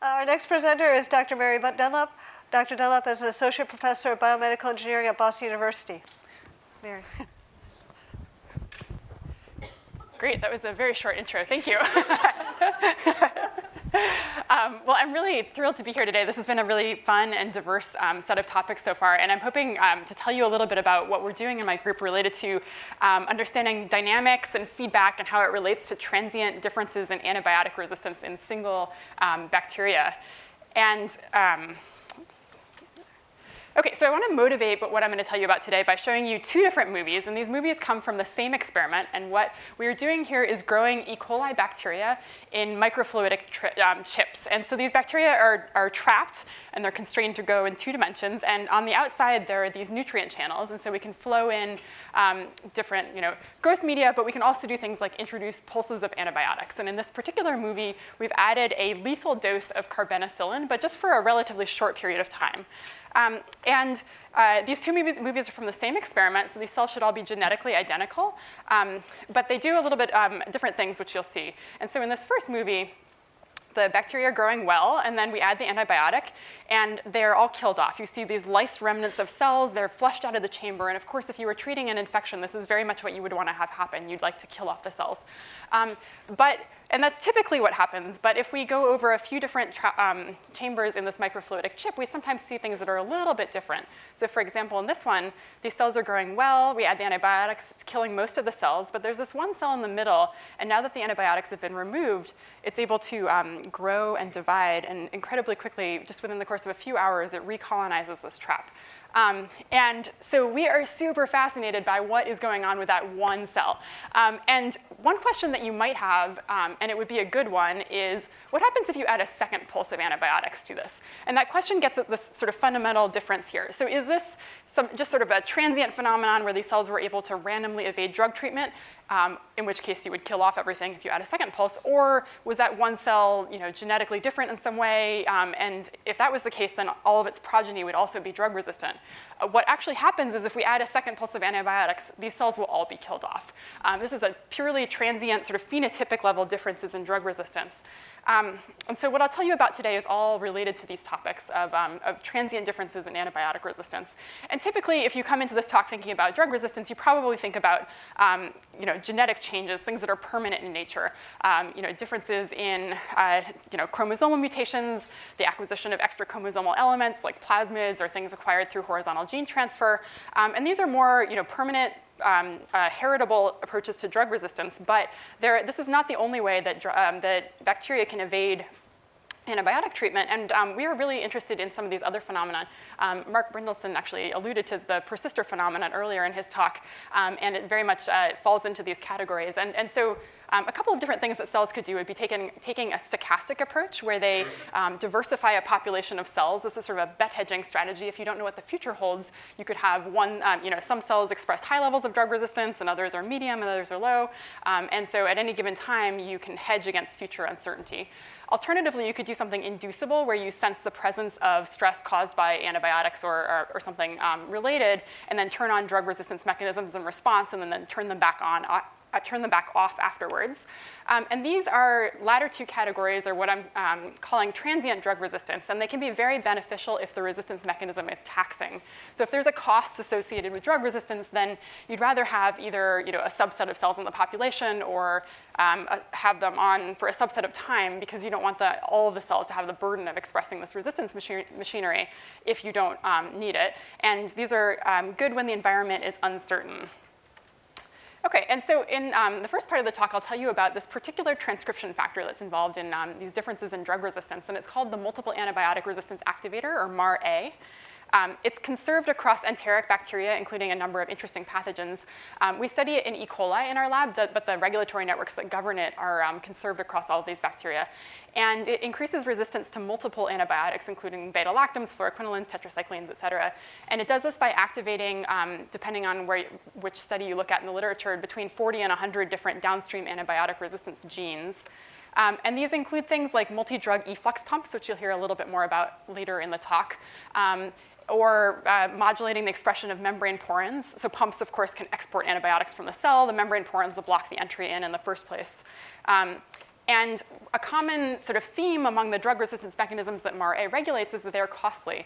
Our next presenter is Dr. Mary Dunlop. Dr. Dunlop is an associate professor of biomedical engineering at Boston University. Mary. Great, that was a very short intro. Thank you. Well, I'm really thrilled to be here today. This has been a really fun and diverse set of topics so far, and I'm hoping to tell you a little bit about what we're doing in my group related to understanding dynamics and feedback and how it relates to transient differences in antibiotic resistance in single bacteria. And, oops. Okay, so I want to motivate what I'm going to tell you about today by showing you two different movies, and these movies come from the same experiment, and what we are doing here is growing E. coli bacteria in microfluidic chips. And so these bacteria are trapped, and they're constrained to go in 2 dimensions, and on the outside there are these nutrient channels, and so we can flow in different growth media, but we can also do things like introduce pulses of antibiotics. And in this particular movie, we've added a lethal dose of carbenicillin, but just for a relatively short period of time. These two movies are from the same experiment, so these cells should all be genetically identical, but they do a little bit different things, which you'll see. And so in this first movie, the bacteria are growing well, and then we add the antibiotic, and they're all killed off. You see these lysed remnants of cells, they're flushed out of the chamber, and of course, if you were treating an infection, this is very much what you would want to have happen. You'd like to kill off the cells. And that's typically what happens, but if we go over a few different chambers in this microfluidic chip, we sometimes see things that are a little bit different. So for example, in this one, these cells are growing well, we add the antibiotics, it's killing most of the cells, but there's this one cell in the middle, and now that the antibiotics have been removed, it's able to grow and divide, and incredibly quickly, just within the course of a few hours, it recolonizes this trap. And so we are super fascinated by what is going on with that one cell. And one question that you might have, and it would be a good one, is what happens if you add a second pulse of antibiotics to this? And that question gets at this sort of fundamental difference here. So is this just sort of a transient phenomenon where these cells were able to randomly evade drug treatment, in which case you would kill off everything if you add a second pulse, or was that one cell genetically different in some way? And if that was the case, then all of its progeny would also be drug resistant. What actually happens is if we add a second pulse of antibiotics, these cells will all be killed off. This is a purely transient sort of phenotypic level differences in drug resistance. And so what I'll tell you about today is all related to these topics of transient differences in antibiotic resistance. And typically, if you come into this talk thinking about drug resistance, you probably think about genetic changes, things that are permanent in nature, differences in chromosomal mutations, the acquisition of extra chromosomal elements like plasmids or things acquired through horizontal gene transfer. And these are more permanent heritable approaches to drug resistance, but this is not the only way that bacteria can evade antibiotic treatment, and we are really interested in some of these other phenomena. Mark Brynildsen actually alluded to the persister phenomenon earlier in his talk, and it very much falls into these categories. And so a couple of different things that cells could do would be taking a stochastic approach where they diversify a population of cells. This is sort of a bet hedging strategy. If you don't know what the future holds, you could have some cells express high levels of drug resistance, and others are medium, and others are low. And so at any given time, you can hedge against future uncertainty. Alternatively, you could do something inducible where you sense the presence of stress caused by antibiotics or something related, and then turn on drug resistance mechanisms in response, and then turn them back off afterwards. And these latter two categories are what I'm calling transient drug resistance, and they can be very beneficial if the resistance mechanism is taxing. So if there's a cost associated with drug resistance, then you'd rather have either a subset of cells in the population or have them on for a subset of time, because you don't want all of the cells to have the burden of expressing this resistance machinery if you don't need it. And these are good when the environment is uncertain. Okay, and so in the first part of the talk, I'll tell you about this particular transcription factor that's involved in these differences in drug resistance, and it's called the multiple antibiotic resistance activator, or MAR-A. It's conserved across enteric bacteria, including a number of interesting pathogens. We study it in E. coli in our lab, but the regulatory networks that govern it are conserved across all of these bacteria. And it increases resistance to multiple antibiotics, including beta-lactams, fluoroquinolines, tetracyclines, et cetera. And it does this by activating, depending on which study you look at in the literature, between 40 and 100 different downstream antibiotic resistance genes. And these include things like multi-drug efflux pumps, which you'll hear a little bit more about later in the talk, or modulating the expression of membrane porins. So pumps, of course, can export antibiotics from the cell. The membrane porins will block the entry in the first place. And a common sort of theme among the drug resistance mechanisms that MAR-A regulates is that they're costly.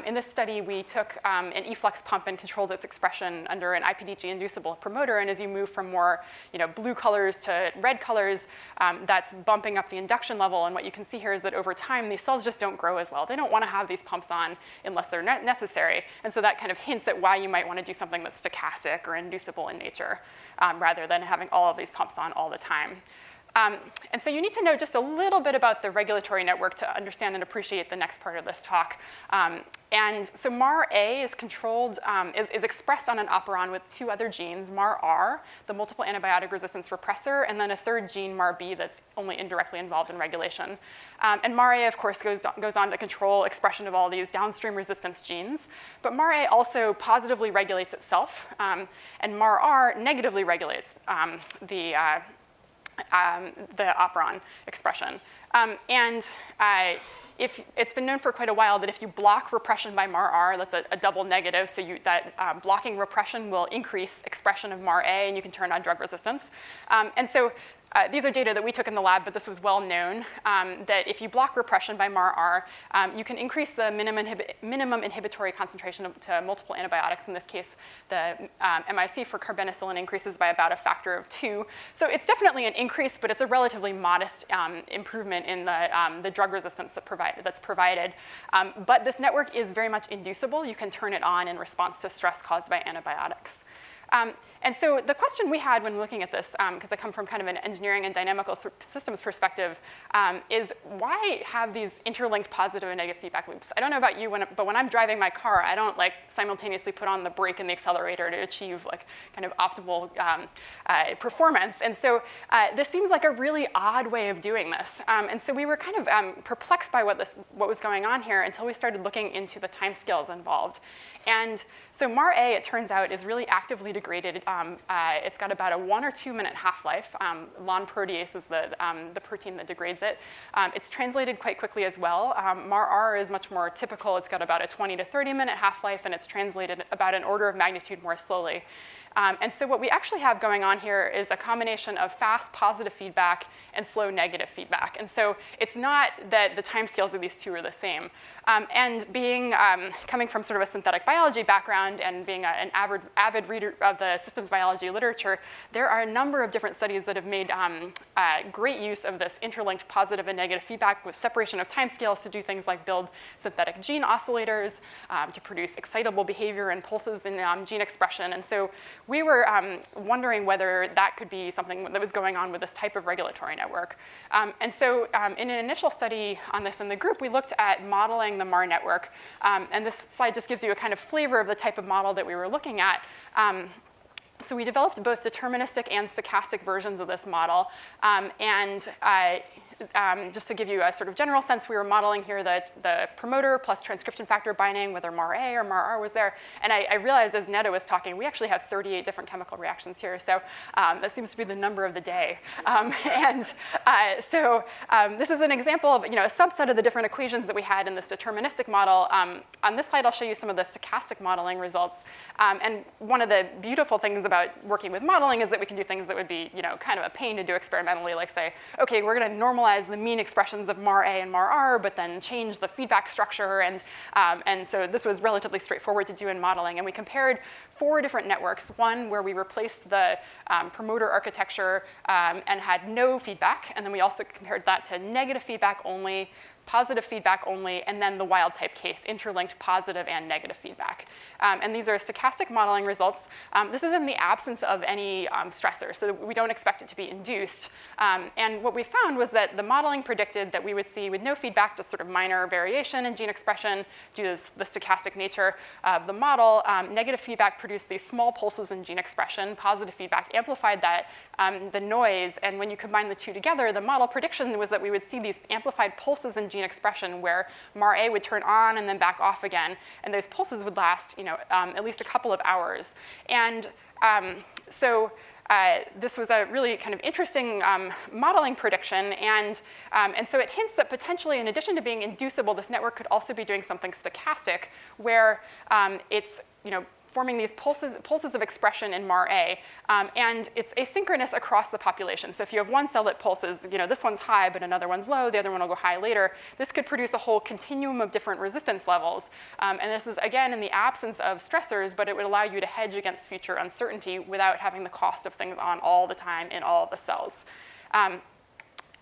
In this study, we took an efflux pump and controlled its expression under an IPDG-inducible promoter. And as you move from more blue colors to red colors, that's bumping up the induction level. And what you can see here is that over time, these cells just don't grow as well. They don't want to have these pumps on unless they're necessary. And so that kind of hints at why you might want to do something that's stochastic or inducible in nature, rather than having all of these pumps on all the time. And so you need to know just a little bit about the regulatory network to understand and appreciate the next part of this talk. And so MAR-A is controlled, is expressed on an operon with two other genes, MAR-R, the multiple antibiotic resistance repressor, and then a third gene, MAR-B, that's only indirectly involved in regulation. And MAR-A, of course, goes on to control expression of all these downstream resistance genes. But MAR-A also positively regulates itself, and MAR-R negatively regulates the operon expression. If it's been known for quite a while that if you block repression by MAR-R, that's a double negative, so that blocking repression will increase expression of MAR-A, and you can turn on drug resistance. And so these are data that we took in the lab, but this was well known, that if you block repression by MAR-R, you can increase the minimum inhibitory concentration to multiple antibiotics. In this case, the MIC for carbenicillin increases by about a factor of 2. So it's definitely an increase, but it's a relatively modest improvement in the drug resistance that's provided. But this network is very much inducible. You can turn it on in response to stress caused by antibiotics. And so the question we had when looking at this, because I come from kind of an engineering and dynamical systems perspective, is why have these interlinked positive and negative feedback loops? I don't know about you, but when I'm driving my car, I don't simultaneously put on the brake and the accelerator to achieve kind of optimal performance. And so this seems like a really odd way of doing this. And so we were kind of perplexed by what was going on here until we started looking into the timescales involved. And so MAR-A, it turns out, is really actively degraded. It's got about a 1 or 2 minute half-life. LON protease is the protein that degrades it. It's translated quite quickly as well. MAR-R is much more typical. It's got about a 20 to 30 minute half-life, and it's translated about an order of magnitude more slowly. And so what we actually have going on here is a combination of fast positive feedback and slow negative feedback. And so it's not that the timescales of these two are the same. And coming from sort of a synthetic biology background and being an avid reader of the systems biology literature, there are a number of different studies that have made great use of this interlinked positive and negative feedback with separation of timescales to do things like build synthetic gene oscillators, to produce excitable behavior and pulses in gene expression. And so we were wondering whether that could be something that was going on with this type of regulatory network. And so in an initial study on this in the group, we looked at modeling the MAR network. And this slide just gives you a kind of flavor of the type of model that we were looking at. So we developed both deterministic and stochastic versions of this model. Just to give you a sort of general sense, we were modeling here the promoter plus transcription factor binding, whether MAR-A or MAR-R was there. And I realized as Neda was talking, we actually have 38 different chemical reactions here. So that seems to be the number of the day. This is an example of a subset of the different equations that we had in this deterministic model. On this slide, I'll show you some of the stochastic modeling results. And one of the beautiful things about working with modeling is that we can do things that would be kind of a pain to do experimentally, like say, OK, we're going to normalize the mean expressions of MAR-A and MAR-R, but then change the feedback structure. And so this was relatively straightforward to do in modeling. And we compared 4 different networks, one where we replaced the promoter architecture and had no feedback. And then we also compared that to negative feedback only, positive feedback only, and then the wild type case, interlinked positive and negative feedback. And these are stochastic modeling results. This is in the absence of any stressor, so we don't expect it to be induced. And what we found was that the modeling predicted that we would see, with no feedback, just sort of minor variation in gene expression due to the stochastic nature of the model. Negative feedback produced these small pulses in gene expression. Positive feedback amplified that, the noise. And when you combine the two together, the model prediction was that we would see these amplified pulses in gene expression where MAR-A would turn on and then back off again. And those pulses would last at least a couple of hours. And this was a really kind of interesting modeling prediction. And so it hints that potentially, in addition to being inducible, this network could also be doing something stochastic, where it's forming these pulses of expression in MAR-A, and it's asynchronous across the population. So if you have one cell that pulses, this one's high, but another one's low, the other one will go high later, this could produce a whole continuum of different resistance levels. And this is, again, in the absence of stressors, but it would allow you to hedge against future uncertainty without having the cost of things on all the time in all of the cells.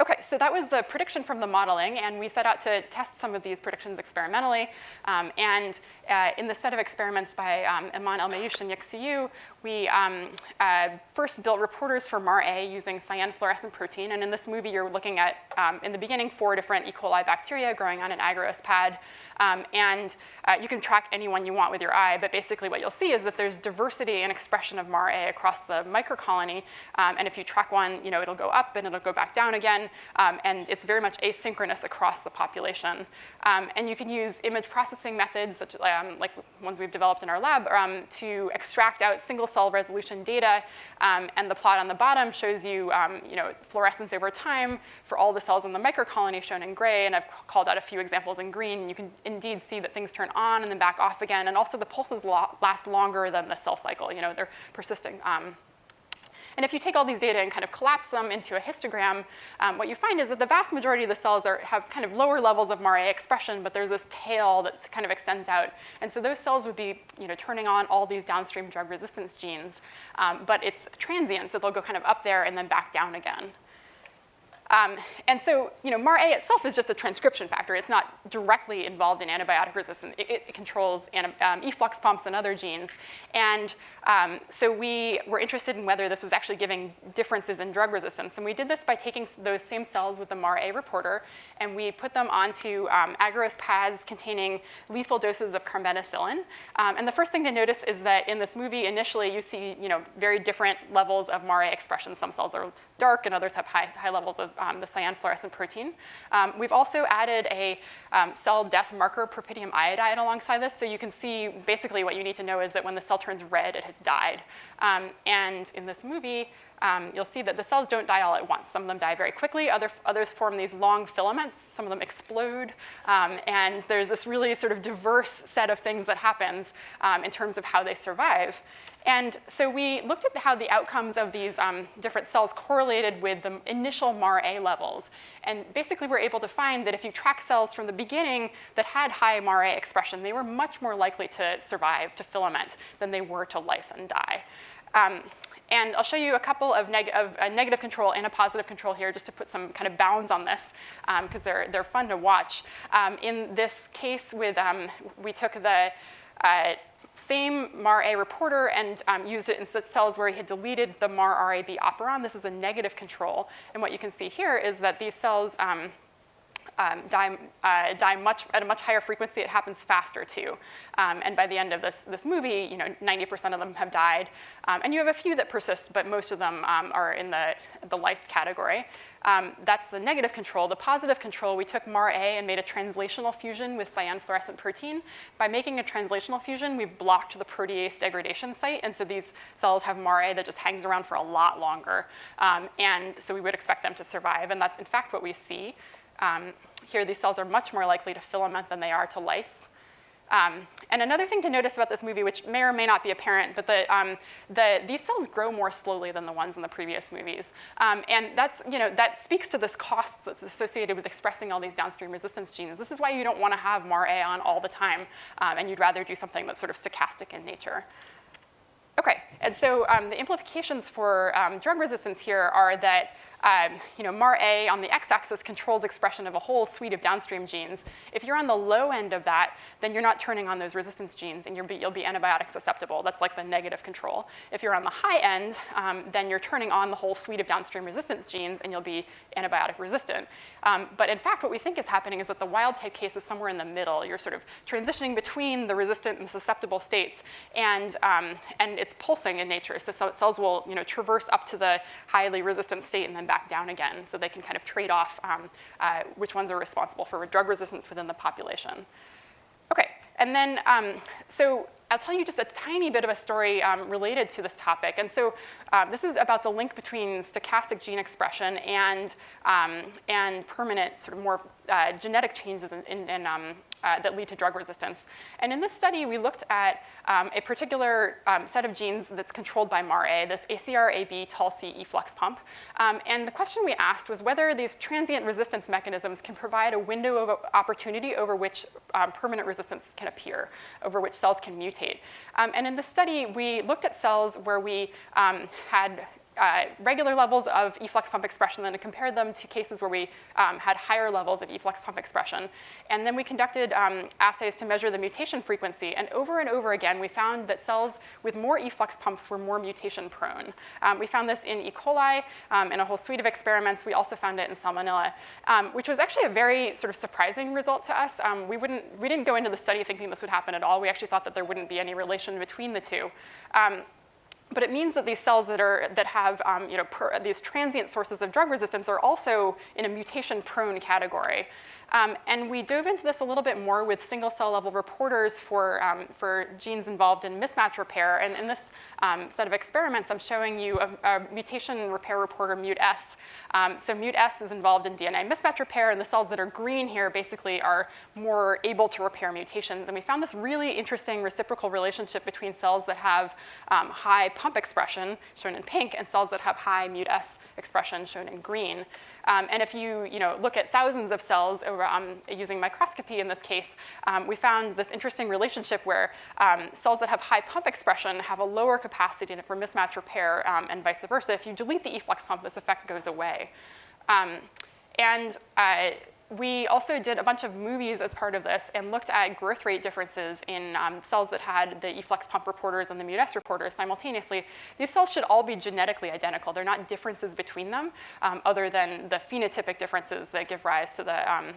Okay, so that was the prediction from the modeling, and we set out to test some of these predictions experimentally. In the set of experiments by Iman El-Mayoush and Yixiu, we first built reporters for MAR-A using cyan fluorescent protein. And in this movie, you're looking at, in the beginning, 4 different E. coli bacteria growing on an agarose pad. You can track any one you want with your eye, but basically what you'll see is that there's diversity in expression of MAR-A across the microcolony. And if you track one, it'll go up and it'll go back down again. And it's very much asynchronous across the population. And you can use image processing methods, such like ones we've developed in our lab, to extract out single-cell resolution data. And the plot on the bottom shows you, fluorescence over time for all the cells in the microcolony shown in gray. And I've called out a few examples in green. You can indeed see that things turn on and then back off again. And also the pulses last longer than the cell cycle. They're persisting. And if you take all these data and kind of collapse them into a histogram, what you find is that the vast majority of the cells have kind of lower levels of MAR-A expression, but there's this tail that kind of extends out. And so those cells would be turning on all these downstream drug resistance genes. But it's transient, so they'll go kind of up there and then back down again. And so, MAR-A itself is just a transcription factor. It's not directly involved in antibiotic resistance. It controls efflux pumps and other genes. And so we were interested in whether this was actually giving differences in drug resistance. And we did this by taking those same cells with the MAR-A reporter, and we put them onto agarose pads containing lethal doses of carbenicillin. And the first thing to notice is that in this movie, initially, you see very different levels of MAR-A expression. Some cells are dark, and others have high levels of the cyan fluorescent protein. We've also added a cell death marker, Propidium iodide, alongside this. So you can see basically what you need to know is that when the cell turns red, it has died. And in this movie, you'll see that the cells don't die all at once. Some of them die very quickly. Others form these long filaments. Some of them explode. And there's this really sort of diverse set of things that happens in terms of how they survive. And so we looked at how the outcomes of these different cells correlated with the initial MAR-A levels. And basically, we're able to find that if you track cells from the beginning that had high MAR-A expression, they were much more likely to survive, to filament, than they were to lyse and die. And I'll show you a couple of a negative control and a positive control here, just to put some kind of bounds on this, because they're fun to watch. In this case, we took the same MAR-A reporter and used it in cells where he had deleted the MAR-RAB operon. This is a negative control. And what you can see here is that these cells die at a much higher frequency. It happens faster, too. And by the end of this movie, 90% of them have died. And you have a few that persist, but most of them are in the lysed category. That's the negative control. The positive control, we took MAR-A and made a translational fusion with cyan fluorescent protein. By making a translational fusion, we've blocked the protease degradation site, and so these cells have MAR-A that just hangs around for a lot longer. And so we would expect them to survive, and that's in fact what we see. Here, these cells are much more likely to filament than they are to lyse. And another thing to notice about this movie, which may or may not be apparent, but these cells grow more slowly than the ones in the previous movies. And that speaks to this cost that's associated with expressing all these downstream resistance genes. This is why you don't want to have MAR-A on all the time, and you'd rather do something that's sort of stochastic in nature. Okay, and so the implications for drug resistance here are that MAR-A on the x-axis controls expression of a whole suite of downstream genes. If you're on the low end of that, then you're not turning on those resistance genes, and you'll be antibiotic susceptible. That's like the negative control. If you're on the high end, then you're turning on the whole suite of downstream resistance genes, and you'll be antibiotic resistant. But in fact, what we think is happening is that the wild type case is somewhere in the middle. You're sort of transitioning between the resistant and the susceptible states, and it's pulsing in nature. So cells will traverse up to the highly resistant state and then back down again, so they can kind of trade off which ones are responsible for drug resistance within the population. Okay, and then so I'll tell you just a tiny bit of a story related to this topic. And so this is about the link between stochastic gene expression and permanent, sort of more genetic changes that lead to drug resistance. And in this study, we looked at a particular set of genes that's controlled by MAR-A, this ACR-AB Tol-C efflux pump. And the question we asked was whether these transient resistance mechanisms can provide a window of opportunity over which permanent resistance can appear, over which cells can mutate. And in the study, we looked at cells where we had regular levels of efflux pump expression and compared them to cases where we had higher levels of efflux pump expression. And then we conducted assays to measure the mutation frequency. And over again, we found that cells with more efflux pumps were more mutation prone. We found this in E. coli in a whole suite of experiments. We also found it in Salmonella, which was actually a very sort of surprising result to us. We didn't go into the study thinking this would happen at all. We actually thought that there wouldn't be any relation between the two. But it means that these cells that have these transient sources of drug resistance are also in a mutation-prone category. And we dove into this a little bit more with single-cell level reporters for genes involved in mismatch repair. And in this set of experiments, I'm showing you a mutation repair reporter, MUT-S. So MUT-S is involved in DNA mismatch repair, and the cells that are green here basically are more able to repair mutations. And we found this really interesting reciprocal relationship between cells that have high pump expression, shown in pink, and cells that have high MUT-S expression, shown in green. And if you look at thousands of cells over, using microscopy in this case, we found this interesting relationship where cells that have high pump expression have a lower capacity for mismatch repair and vice versa. If you delete the efflux pump, this effect goes away. We also did a bunch of movies as part of this and looked at growth rate differences in cells that had the efflux pump reporters and the MUT-S reporters simultaneously. These cells should all be genetically identical. They're not differences between them, other than the phenotypic differences that give rise to the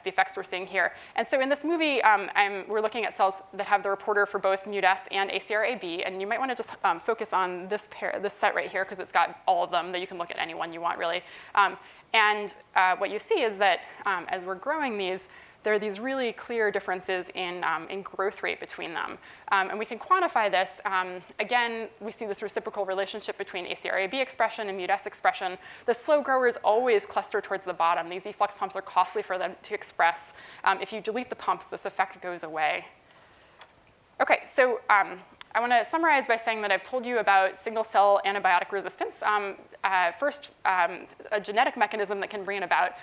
effects we're seeing here. And so in this movie, we're looking at cells that have the reporter for both MUT-S and ACR-AB, and you might want to just focus on this set right here, because it's got all of them, that you can look at any one you want, really. What you see is that as we're growing these, there are these really clear differences in growth rate between them. And we can quantify this. Again, we see this reciprocal relationship between ACR-AB expression and MUT-S expression. The slow growers always cluster towards the bottom. These efflux pumps are costly for them to express. If you delete the pumps, this effect goes away. OK, so I want to summarize by saying that I've told you about single-cell antibiotic resistance. First, a genetic mechanism that can bring it about,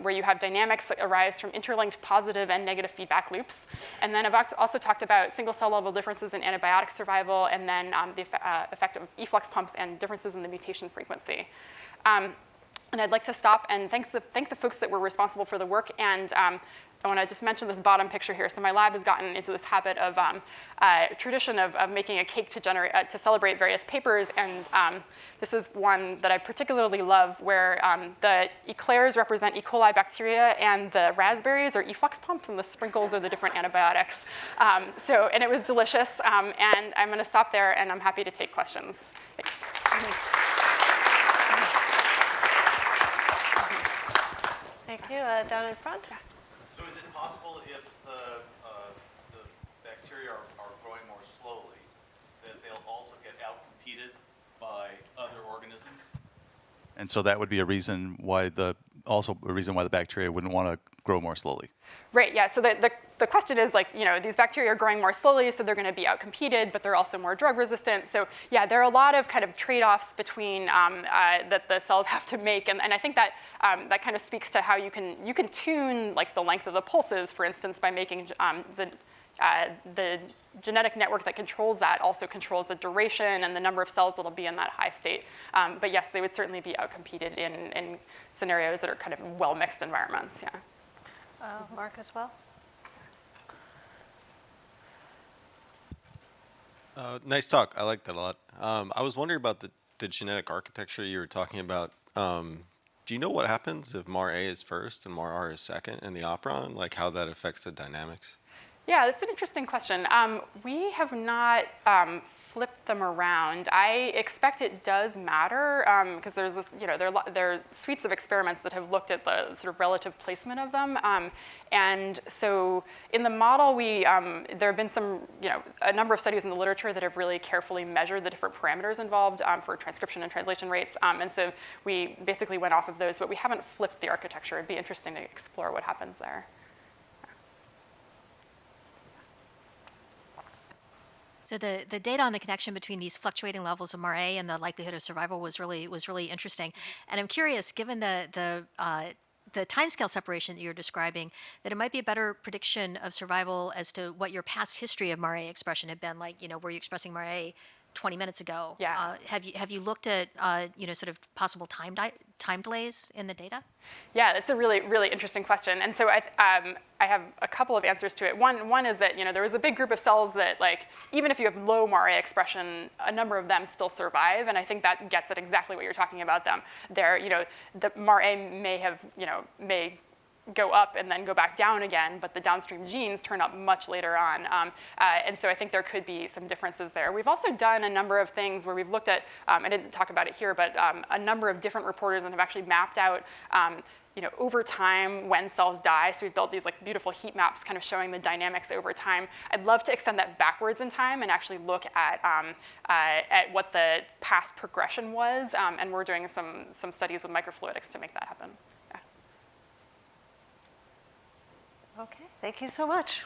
where you have dynamics that arise from interlinked positive and negative feedback loops. And then I've also talked about single-cell level differences in antibiotic survival, and then the effect of efflux pumps and differences in the mutation frequency. And I'd like to stop and thank the folks that were responsible for the work. And I want to just mention this bottom picture here. So my lab has gotten into this habit of tradition of making a cake to celebrate various papers. And this is one that I particularly love, where the eclairs represent E. coli bacteria, and the raspberries are efflux pumps, and the sprinkles are the different antibiotics. And it was delicious. And I'm going to stop there, and I'm happy to take questions. Thanks. Thank you. Down in front. So is it possible if the bacteria are growing more slowly, that they'll also get outcompeted by other organisms? And so that would be a reason why the bacteria wouldn't want to grow more slowly. Right, yeah, so the question is, these bacteria are growing more slowly, so they're going to be outcompeted, but they're also more drug resistant. So yeah, there are a lot of kind of trade-offs between that the cells have to make, and I think that that kind of speaks to how you can tune the length of the pulses, for instance, by making the genetic network that controls that also controls the duration and the number of cells that'll be in that high state. But yes, they would certainly be outcompeted in scenarios that are kind of well-mixed environments, yeah. Mark as well. Nice talk. I like that a lot. I was wondering about the genetic architecture you were talking about. Do you know what happens if MAR-A is first and MAR-R is second in the operon? Like how that affects the dynamics? Yeah, that's an interesting question. We have not flip them around. I expect it does matter because there's this, there are suites of experiments that have looked at the sort of relative placement of them. And so in the model, there have been a number of studies in the literature that have really carefully measured the different parameters involved for transcription and translation rates. And so we basically went off of those, but we haven't flipped the architecture. It'd be interesting to explore what happens there. So the data on the connection between these fluctuating levels of MARA and the likelihood of survival was really interesting. And I'm curious, given the timescale separation that you're describing, that it might be a better prediction of survival as to what your past history of MARA expression had been like. Were you expressing MARA 20 minutes ago? Yeah. Have you looked at sort of possible time delays in the data? Yeah, that's a really interesting question. And so I have a couple of answers to it. One is that there was a big group of cells that, like, even if you have low MARA expression, a number of them still survive, and I think that gets at exactly what you're talking about. The MARA may go up and then go back down again, but the downstream genes turn up much later on. And so I think there could be some differences there. We've also done a number of things where we've looked at, I didn't talk about it here, but a number of different reporters and have actually mapped out over time when cells die. So we've built these beautiful heat maps kind of showing the dynamics over time. I'd love to extend that backwards in time and actually look at what the past progression was. And we're doing some studies with microfluidics to make that happen. Okay, thank you so much.